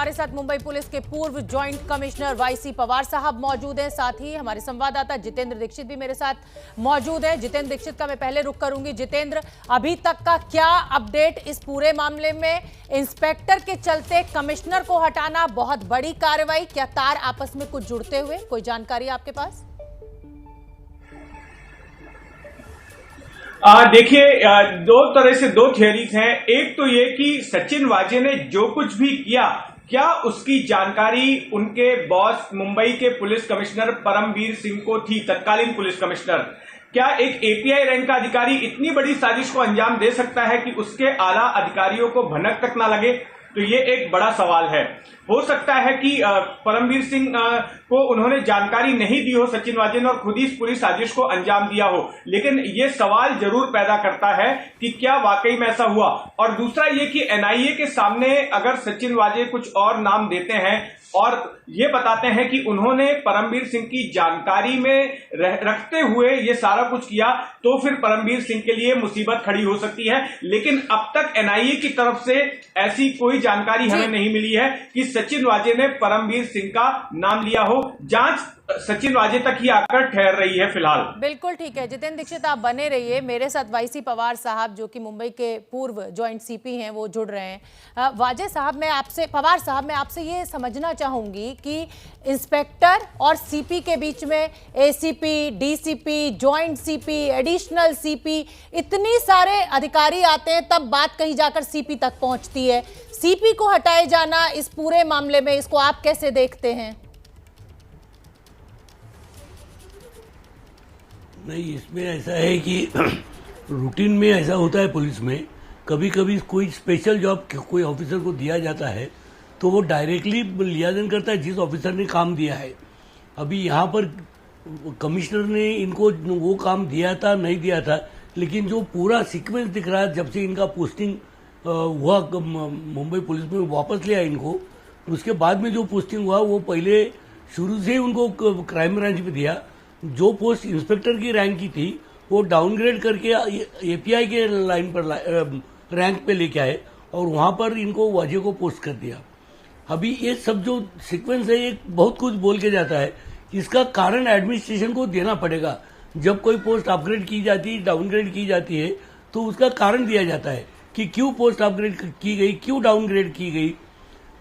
हमारे साथ मुंबई पुलिस के पूर्व जॉइंट कमिश्नर वाईसी पवार साहब मौजूद हैं। साथ ही हमारे संवाददाता जितेंद्र दीक्षित भी मेरे साथ मौजूद हैं। जितेंद्र दीक्षित का मैं पहले रुख करूंगी। जितेंद्र, अभी तक का क्या अपडेट इस पूरे मामले में? इंस्पेक्टर के चलते कमिश्नर को हटाना बहुत बड़ी कार्रवाई, क्या तार आपस में कुछ जुड़ते हुए? कोई जानकारी आपके पास? देखिए, दो तरह से दो थियरीज हैं। एक तो ये कि सचिन वाजे ने जो कुछ भी किया, क्या उसकी जानकारी उनके बॉस मुंबई के पुलिस कमिश्नर परमवीर सिंह को थी, तत्कालीन पुलिस कमिश्नर? क्या एक एपीआई रैंक का अधिकारी इतनी बड़ी साजिश को अंजाम दे सकता है कि उसके आला अधिकारियों को भनक तक ना लगे? तो ये एक बड़ा सवाल है। हो सकता है कि परमवीर सिंह को उन्होंने जानकारी नहीं दी हो सचिन वाजे ने और खुद ही इस पूरी साजिश को अंजाम दिया हो, लेकिन ये सवाल जरूर पैदा करता है कि क्या वाकई में ऐसा हुआ। और दूसरा ये कि एनआईए के सामने अगर सचिन वाजे कुछ और नाम देते हैं और ये बताते हैं कि उन्होंने परमवीर सिंह की जानकारी में रखते हुए ये सारा कुछ किया, तो फिर परमवीर सिंह के लिए मुसीबत खड़ी हो सकती है। लेकिन अब तक एनआईए की तरफ से ऐसी कोई जानकारी हमें नहीं मिली है कि सचिन वाजे ने परमवीर सिंह का नाम लिया हो। जांच सचिन वाजे तक ही आकर ठहर रही है फिलहाल। बिल्कुल ठीक है। जितेंद्र दीक्षित, आप बने रहिए। मेरे साथ वाईसी पवार साहब, जो कि मुंबई के पूर्व जॉइंट सीपी हैं, वो जुड़ रहे हैं। वाजे साहब, पवार साहब, मैं आपसे ये समझना चाहूंगी कि इंस्पेक्टर और सीपी के बीच में ACP, DCP, joint CP, additional CP, इतनी सारे अधिकारी आते हैं, तब बात कहीं जाकर सीपी तक पहुंचती है। सीपी को हटाए जाना इस पूरे मामले में, इसको आप कैसे देखते हैं? नहीं, इसमें ऐसा है कि रूटीन में ऐसा होता है पुलिस में, कभी कभी कोई स्पेशल जॉब कोई ऑफिसर को दिया जाता है तो वो डायरेक्टली लियाजन करता है जिस ऑफिसर ने काम दिया है। अभी यहाँ पर कमिश्नर ने इनको वो काम दिया था नहीं दिया था, लेकिन जो पूरा सीक्वेंस दिख रहा है जब से इनका पोस्टिंग हुआ मुंबई पुलिस में वापस लिया इनको, उसके बाद में जो पोस्टिंग हुआ वो पहले शुरू से ही उनको क्राइम ब्रांच में दिया। जो पोस्ट इंस्पेक्टर की रैंक की थी वो डाउनग्रेड करके एपीआई के लाइन पर रैंक पे लेके आए और वहां पर इनको वाजे को पोस्ट कर दिया। अभी ये सब जो सीक्वेंस है ये बहुत कुछ बोल के जाता है। इसका कारण एडमिनिस्ट्रेशन को देना पड़ेगा। जब कोई पोस्ट अपग्रेड की जाती है, डाउनग्रेड की जाती है, तो उसका कारण दिया जाता है कि क्यों पोस्ट अपग्रेड की गई, क्यों डाउनग्रेड की गई।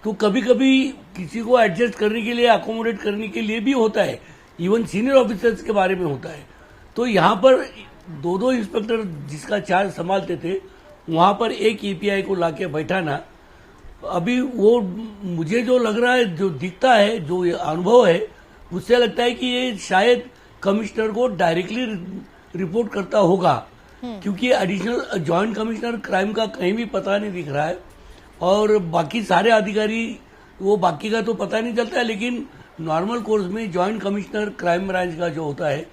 तो कभी कभी किसी को एडजस्ट करने के लिए, अकोमोडेट करने के लिए भी होता है, इवन सीनियर ऑफिसर्स के बारे में होता है। तो यहाँ पर दो इंस्पेक्टर जिसका चार्ज संभालते थे, वहां पर एक ईपीआई को लाके बैठाना, अभी वो मुझे जो लग रहा है, जो दिखता है, जो अनुभव है, उससे लगता है कि ये शायद कमिश्नर को डायरेक्टली रिपोर्ट करता होगा, क्योंकि एडिशनल जॉइंट कमिश्नर क्राइम का कहीं भी पता नहीं दिख रहा है और बाकी सारे अधिकारी, वो बाकी का तो पता नहीं चलता है, लेकिन नॉर्मल कोर्स में जॉइंट कमिश्नर क्राइम ब्रांच का जो होता है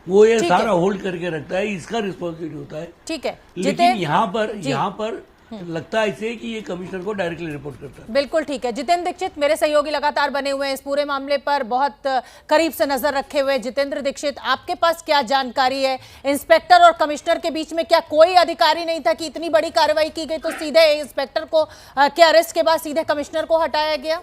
वो ये सारा होल्ड करके रखता है, इसका रिस्पॉन्सिबिलिटी होता है। ठीक है, लेकिन यहाँ पर लगता है इसे कि ये कमिश्नर को डायरेक्टली रिपोर्ट करता है। बिल्कुल ठीक है। जितेंद्र दीक्षित, मेरे सहयोगी लगातार बने हुए हैं इस पूरे मामले पर, बहुत करीब से नजर रखे हुए। जितेंद्र दीक्षित, आपके पास क्या जानकारी है? इंस्पेक्टर और कमिश्नर के बीच में क्या कोई अधिकारी नहीं था कि इतनी बड़ी कार्रवाई की गई तो सीधे इंस्पेक्टर को के अरेस्ट के बाद सीधे कमिश्नर को हटाया गया?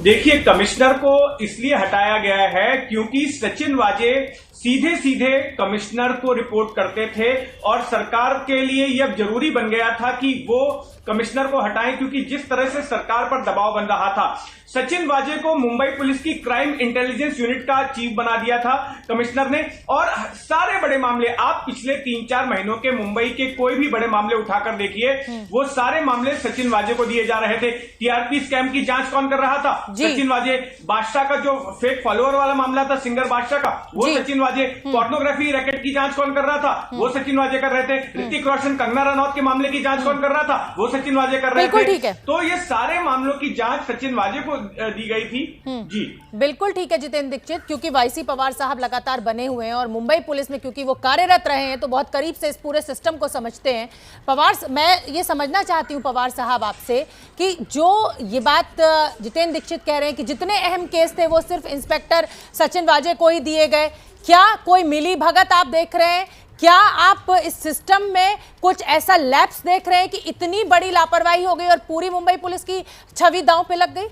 देखिए, कमिश्नर को इसलिए हटाया गया है क्योंकि सचिन वाजे सीधे सीधे कमिश्नर को रिपोर्ट करते थे और सरकार के लिए यह जरूरी बन गया था कि वो कमिश्नर को हटाएं, क्योंकि जिस तरह से सरकार पर दबाव बन रहा था। सचिन वाजे को मुंबई पुलिस की क्राइम इंटेलिजेंस यूनिट का चीफ बना दिया था कमिश्नर ने, और सारे बड़े मामले, आप पिछले 3-4 महीनों के मुंबई के कोई भी बड़े मामले उठाकर देखिए, वो सारे मामले सचिन वाजे को दिए जा रहे थे। टीआरपी स्कैम की जांच कौन कर रहा था? सचिन वाजे। बादशाह का जो फेक फॉलोअर वाला मामला था, सिंगर बादशाह का, वो सचिन वाजे। पोर्नोग्राफी रैकेट की जांच कौन कर रहा था? वो सचिन वाजे कर रहे थे। ऋतिक रोशन, कंगना रनौत के मामले की जांच कौन कर रहा था? वो सचिन वाजे कर रहे थे। तो ये सारे मामलों की जांच सचिन वाजे को दी गई थी। जी बिल्कुल ठीक है जितेंद्र दीक्षित, क्योंकि वाईसी पवार साहब लगातार बने हुए हैं और मुंबई पुलिस में क्योंकि वो कार्यरत रहे हैं तो बहुत करीब से इस पूरे सिस्टम को समझते हैं। पवार, मैं ये समझना चाहती हूँ पवार साहब आपसे कि जो ये बात जितेंद्र दीक्षित कह रहे हैं कि जितने अहम केस थे वो सिर्फ इंस्पेक्टर सचिन वाजे को ही दिए गए, क्या कोई मिली भगत आप देख रहे हैं? क्या आप इस सिस्टम में कुछ ऐसा लैप्स देख रहे हैं कि इतनी बड़ी लापरवाही हो गई और पूरी मुंबई पुलिस की छवि दांव पे लग गई?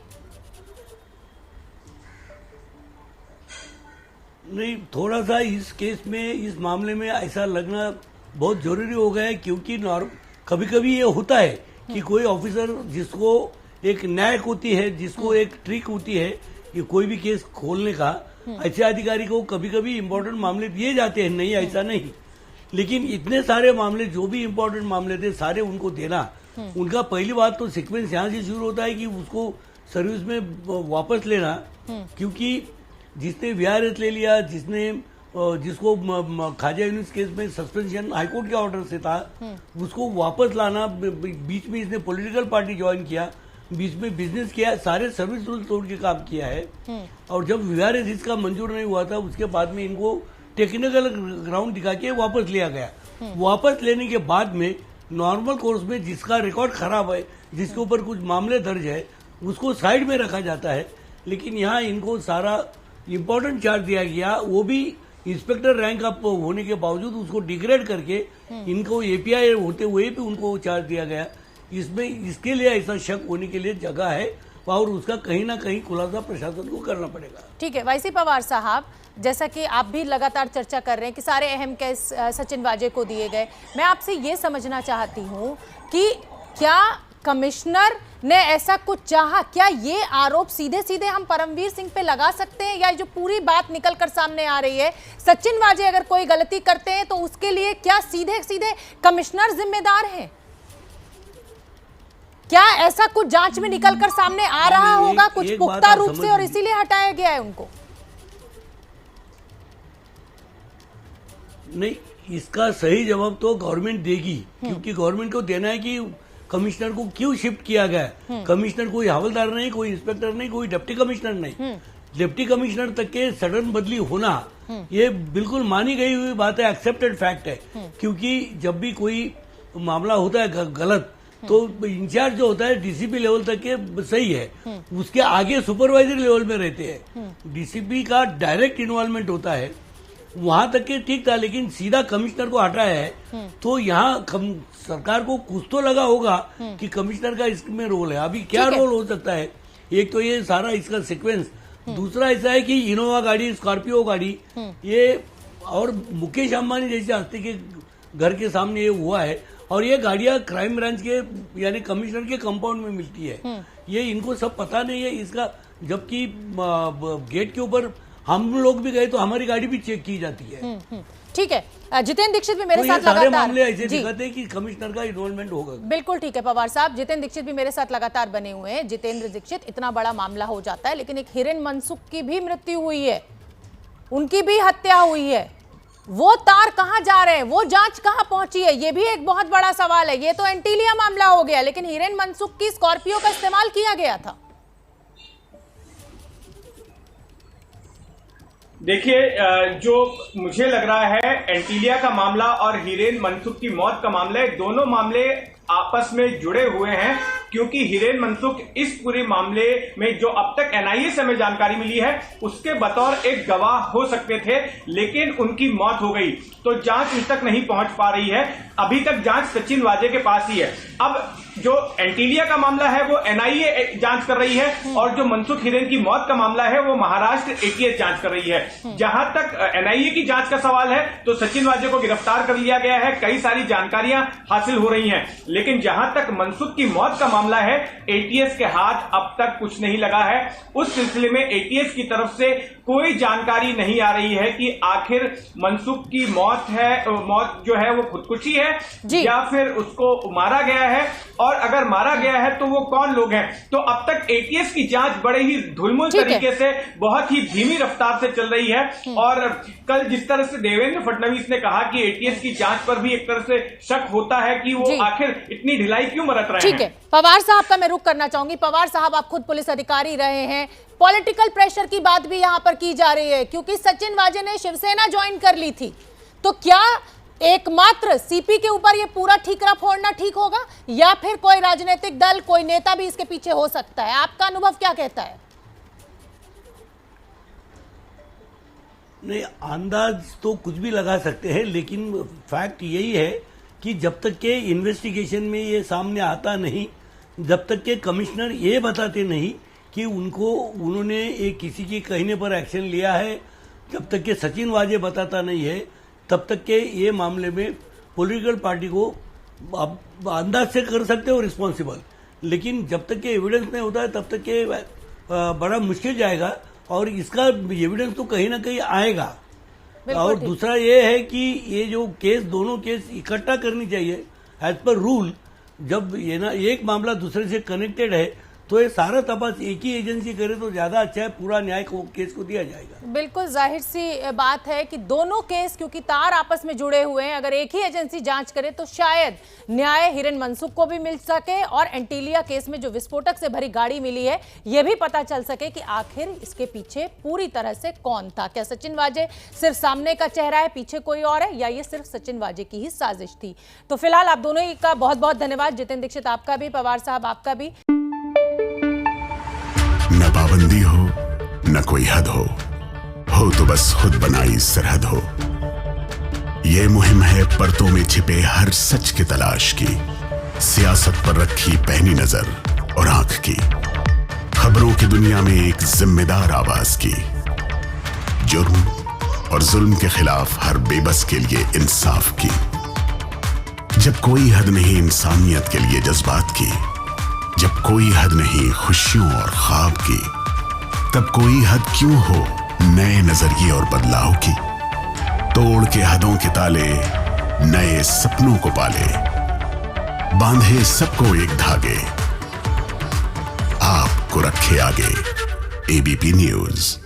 नहीं, थोड़ा सा इस केस में, इस मामले में ऐसा लगना बहुत जरूरी हो गया है, क्योंकि कभी कभी ये होता है कि कोई ऑफिसर जिसको एक न्याय होती है, जिसको एक ट्रिक होती है कि कोई भी केस खोलने का, ऐसे अधिकारी को कभी कभी इम्पोर्टेंट मामले दिए जाते हैं, नहीं ऐसा नहीं, लेकिन इतने सारे मामले, जो भी इम्पोर्टेंट मामले थे सारे उनको देना, उनका पहली बात तो सीक्वेंस यहाँ से शुरू होता है कि उसको सर्विस में वापस लेना, क्योंकि जिसने वीआरएस ले लिया, जिसको खाजा यूनिस केस में सस्पेंशन हाईकोर्ट के ऑर्डर से था, उसको वापस लाना, बीच में इसने पॉलिटिकल पार्टी ज्वाइन किया, बीच में बिजनेस किया, सारे सर्विस रूल तोड़ के काम किया है। और जब वीआरएस इसका मंजूर नहीं हुआ था, उसके बाद में इनको टेक्निकल ग्राउंड दिखा के वापस लिया गया। वापस लेने के बाद में नॉर्मल कोर्स में जिसका रिकॉर्ड खराब है, जिसके ऊपर कुछ मामले दर्ज है, उसको साइड में रखा जाता है। लेकिन यहाँ इनको सारा इम्पोर्टेंट चार्ज दिया गया, वो भी इंस्पेक्टर रैंक अप होने के बावजूद उसको डिग्रेड करके इनको एपीआई होते हुए भी उनको चार्ज दिया गया। इसमें इसके लिए ऐसा शक होने के लिए जगह है और उसका कहीं ना कहीं खुलासा प्रशासन को करना पड़ेगा। ठीक है, वाईसी पवार साहब, जैसा कि आप भी लगातार चर्चा कर रहे हैं कि सारे अहम केस सचिन वाजे को दिए गए, मैं आपसे ये समझना चाहती हूँ कि क्या कमिश्नर ने ऐसा कुछ चाहा? क्या ये आरोप सीधे सीधे हम परमवीर सिंह पे लगा सकते हैं, या जो पूरी बात निकलकर सामने आ रही है, सचिन वाजे अगर कोई गलती करते हैं तो उसके लिए क्या सीधे सीधे कमिश्नर जिम्मेदार हैं? क्या ऐसा कुछ जांच में निकलकर सामने आ रहा होगा कुछ पुख्ता रूप से और इसीलिए हटाया गया है उनको? नहीं, इसका सही जवाब तो गवर्नमेंट देगी, क्योंकि गवर्नमेंट को देना है कि कमिश्नर को क्यों शिफ्ट किया गया। कमिश्नर कोई हवलदार नहीं, कोई इंस्पेक्टर नहीं, कोई डिप्टी कमिश्नर नहीं, डिप्टी कमिश्नर तक के सडन बदली होना ये बिल्कुल मानी गई हुई बात है, एक्सेप्टेड फैक्ट है। क्योंकि जब भी कोई मामला होता है गलत, तो इंचार्ज जो होता है डीसीपी लेवल तक के सही है, उसके आगे सुपरवाइजरी लेवल में रहते हैं, डीसीपी का डायरेक्ट इन्वॉल्वमेंट होता है, वहां तक के ठीक था। लेकिन सीधा कमिश्नर को हटाया है, तो यहाँ सरकार को कुछ तो लगा होगा कि कमिश्नर का इसमें रोल है। अभी क्या रोल हो सकता है? एक तो ये सारा इसका सीक्वेंस, दूसरा ऐसा है कि इनोवा गाड़ी, स्कॉर्पियो गाड़ी, ये और मुकेश अंबानी जैसे हस्ती के घर के सामने ये हुआ है, और ये गाड़ियां क्राइम ब्रांच के यानी कमिश्नर के कंपाउंड में मिलती है। ये इनको सब पता नहीं है इसका, जबकि गेट के ऊपर हम लोग भी गए तो हमारी गाड़ी भी चेक की जाती है। ठीक है, जितेंद्र दीक्षित भी मेरे तो साथ सारे लगातार मामले ऐसे दिखाते हैं कि कमिश्नर का इन्वॉल्वमेंट होगा। बिल्कुल ठीक है पवार साहब, जितेंद्र दीक्षित भी मेरे साथ लगातार बने हुए हैं। जितेंद्र दीक्षित, इतना बड़ा मामला हो जाता है, लेकिन एक हिरेन मनसुख की भी मृत्यु हुई है, उनकी भी हत्या हुई है, वो तार कहां जा रहे हैं, वो जांच कहां पहुंची है, ये भी एक बहुत बड़ा सवाल है। ये तो एंटीलिया मामला हो गया, लेकिन हिरेन मनसुख की स्कॉर्पियो का इस्तेमाल किया गया था। देखिए, जो मुझे लग रहा है एंटीलिया का मामला और हिरेन मनसुख की मौत का मामला है, दोनों मामले आपस में जुड़े हुए हैं, क्योंकि हिरेन मनसुख इस पूरे मामले में जो अब तक एनआईए से हमें जानकारी मिली है उसके बतौर एक गवाह हो सकते थे, लेकिन उनकी मौत हो गई, तो जांच उन तक नहीं पहुंच पा रही है। अभी तक जांच सचिन वाजे के पास ही है। अब जो एंटीलिया का मामला है वो एनआईए जांच कर रही है, और जो मनसुख हिरेन की मौत का मामला है वो महाराष्ट्र एटीएस जांच कर रही है। जहां तक एनआईए की जांच का सवाल है तो सचिन वाजे को गिरफ्तार कर लिया गया है, कई सारी जानकारियां हासिल हो रही हैं, लेकिन जहां तक मनसुख की मौत का मामला है एटीएस के हाथ अब तक कुछ नहीं लगा है। उस सिलसिले में एटीएस की तरफ से कोई जानकारी नहीं आ रही है कि आखिर मनसुख की मौत जो है वो खुदकुशी है या फिर उसको मारा गया है, और अगर मारा गया है तो वो कौन लोग हैं। तो अब तक एटीएस की जांच बड़े ही धुलमुल तरीके से, बहुत ही धीमी रफ्तार से चल रही है। और कल जिस तरह से देवेंद्र फडणवीस ने कहा कि एटीएस की जांच पर भी एक तरह से शक होता है कि वो आखिर इतनी ढिलाई क्यों बरत रहे हैं। ठीक है, पवार साहब का मैं रुख करना चाहूंगी। पवार साहब, आप खुद पुलिस अधिकारी रहे हैं, पॉलिटिकल प्रेशर की बात भी यहां पर की जा रही है, क्योंकि सचिन वाजे ने शिवसेना ज्वाइन कर ली थी, तो क्या एकमात्र सीपी के ऊपर ये पूरा ठीकरा फोड़ना ठीक होगा, या फिर कोई राजनीतिक दल, कोई नेता भी इसके पीछे हो सकता है? आपका अनुभव क्या कहता है? नहीं, अंदाज तो कुछ भी लगा सकते हैं, लेकिन फैक्ट यही है कि जब तक के इन्वेस्टिगेशन में ये सामने आता नहीं, जब तक के कमिश्नर ये बताते नहीं कि उन्होंने एक किसी के कहने पर एक्शन लिया है, जब तक के सचिन वाजे बताता नहीं है, तब तक के ये मामले में पॉलिटिकल पार्टी को आप अंदाज से कर सकते हो रिस्पॉन्सिबल, लेकिन जब तक के एविडेंस नहीं होता है तब तक के बड़ा मुश्किल जाएगा, और इसका एविडेंस तो कहीं ना कहीं आएगा। और दूसरा ये है कि ये जो केस, दोनों केस इकट्ठा करनी चाहिए एज पर रूल। जब ये ना एक मामला दूसरे से कनेक्टेड है तो ये सारा तपास एक ही एजेंसी करे तो ज्यादा अच्छा है, पूरा न्याय को केस को दिया जाएगा। बिल्कुल जाहिर सी बात है कि दोनों केस क्योंकि तार आपस में जुड़े हुए हैं, अगर एक ही एजेंसी जांच करे तो शायद न्याय हिरन मनसुख को भी मिल सके और एंटीलिया केस में जो विस्फोटक से भरी गाड़ी मिली है यह भी पता चल सके कि आखिर इसके पीछे पूरी तरह से कौन था। क्या सचिन वाजे सिर्फ सामने का चेहरा है, पीछे कोई और है, या ये सिर्फ सचिन वाजे की ही साजिश थी? तो फिलहाल आप दोनों ही का बहुत बहुत धन्यवाद। जितेंद्र दीक्षित आपका भी, पवार साहब आपका भी। न पाबंदी हो न कोई हद हो तो बस खुद बनाई सरहद हो। ये मुहिम है परतों में छिपे हर सच की तलाश की, सियासत पर रखी पैनी नजर और आंख की, खबरों की दुनिया में एक जिम्मेदार आवाज की, जुर्म और जुल्म के खिलाफ हर बेबस के लिए इंसाफ की। जब कोई हद नहीं इंसानियत के लिए जज्बात की, जब कोई हद नहीं खुशियों और ख्वाब की, तब कोई हद क्यों हो नए नजरिए और बदलाव की। तोड़ के हदों के ताले नए सपनों को पाले, बांधे सबको एक धागे, आपको रखे आगे। ABP news.